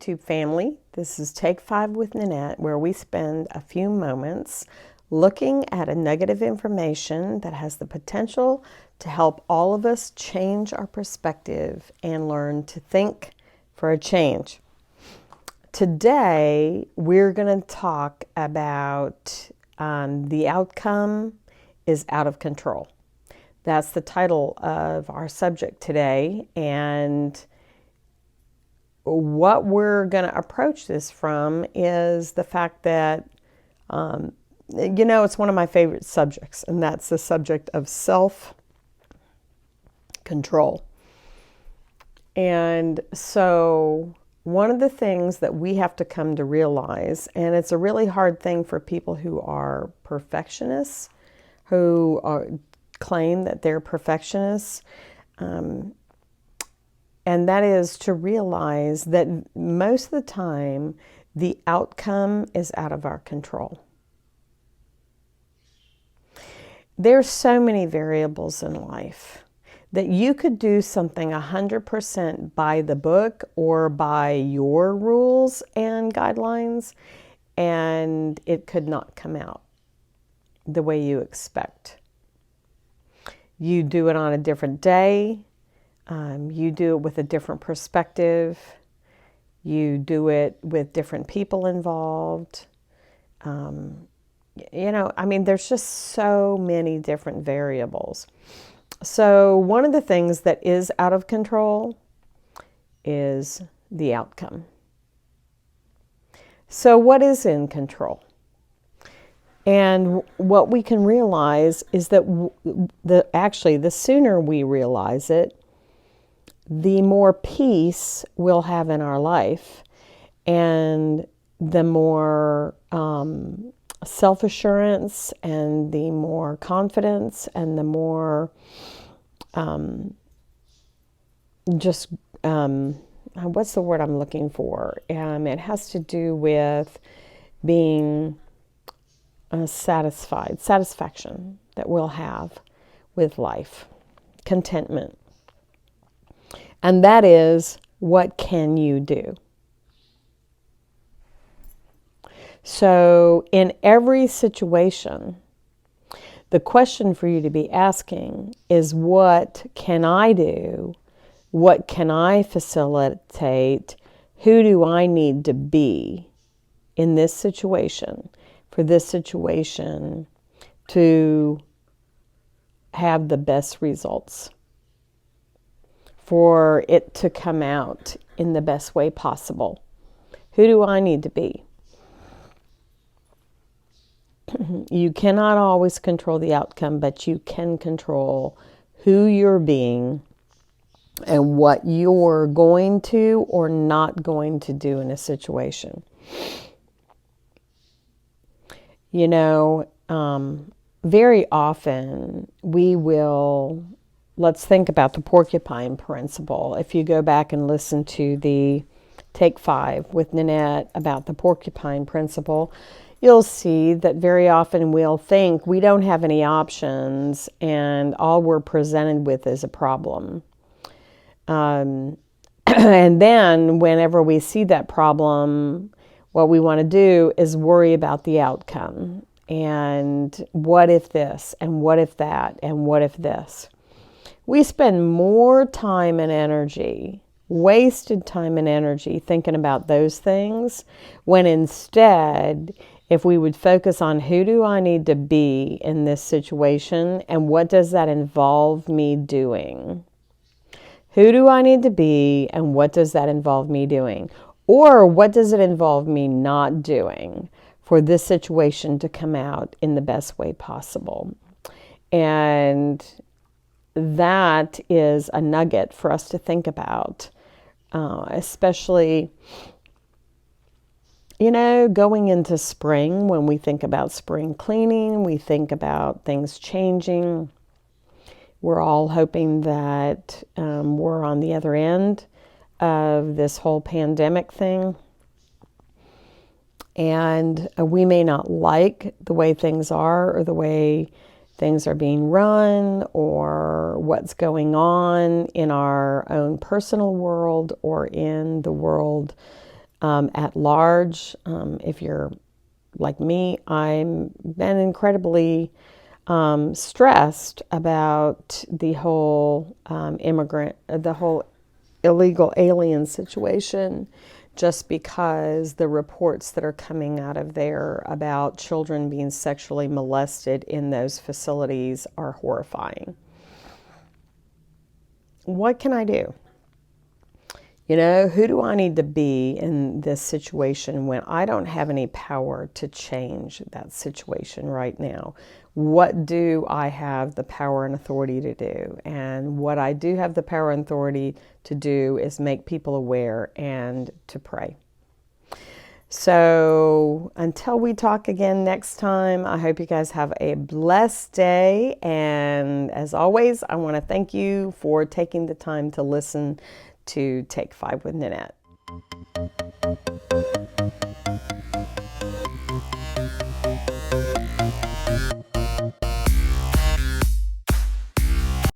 YouTube family. This is Take 5 with Nanette, where we spend a few moments looking at a nugget of information that has the potential to help all of us change our perspective and learn to think for a change. Today, we're going to talk about the outcome is out of control. That's the title of our subject today, and what we're going to approach this from is the fact that, it's one of my favorite subjects, and that's the subject of self-control. And so one of the things that we have to come to realize, and it's a really hard thing for people who are perfectionists, claim that they're perfectionists, and that is to realize that most of the time, the outcome is out of our control. There's so many variables in life that you could do something 100% by the book or by your rules and guidelines, and it could not come out the way you expect. You do it on a different day. You do it with a different perspective. You do it with different people involved. There's just so many different variables. So one of the things that is out of control is the outcome. So what is in control? And what we can realize is that the sooner we realize it, the more peace we'll have in our life, and the more self-assurance, and the more confidence, and the more what's the word I'm looking for? It has to do with being satisfaction that we'll have with life, contentment. And that is, what can you do? So in every situation, the question for you to be asking is, what can I do? What can I facilitate? Who do I need to be in this situation, for this situation to have the best results, for it to come out in the best way possible? Who do I need to be? You cannot always control the outcome, but you can control who you're being and what you're going to or not going to do in a situation. Very often let's think about the porcupine principle. If you go back and listen to the Take 5 with Nanette about the porcupine principle, you'll see that very often we'll think we don't have any options and all we're presented with is a problem. And then whenever we see that problem, what we want to do is worry about the outcome. And what if this? And what if that? And what if this? We spend more time and energy, wasted time and energy, thinking about those things, when instead, if we would focus on who do I need to be in this situation and what does that involve me doing? Who do I need to be and what does that involve me doing? Or what does it involve me not doing for this situation to come out in the best way possible? And that is a nugget for us to think about, especially going into spring. When we think about spring cleaning, we think about things changing. We're all hoping that we're on the other end of this whole pandemic thing. And we may not like the way things are, or the way things are being run, or what's going on in our own personal world or in the world at large. If you're like me, I'm been incredibly stressed about the whole the whole illegal alien situation, just because the reports that are coming out of there about children being sexually molested in those facilities are horrifying. What can I do? You know, who do I need to be in this situation when I don't have any power to change that situation right now? What do I have the power and authority to do? And what I do have the power and authority to do is make people aware and to pray. So until we talk again next time, I hope you guys have a blessed day. And as always, I want to thank you for taking the time to listen to Take 5 with Nanette.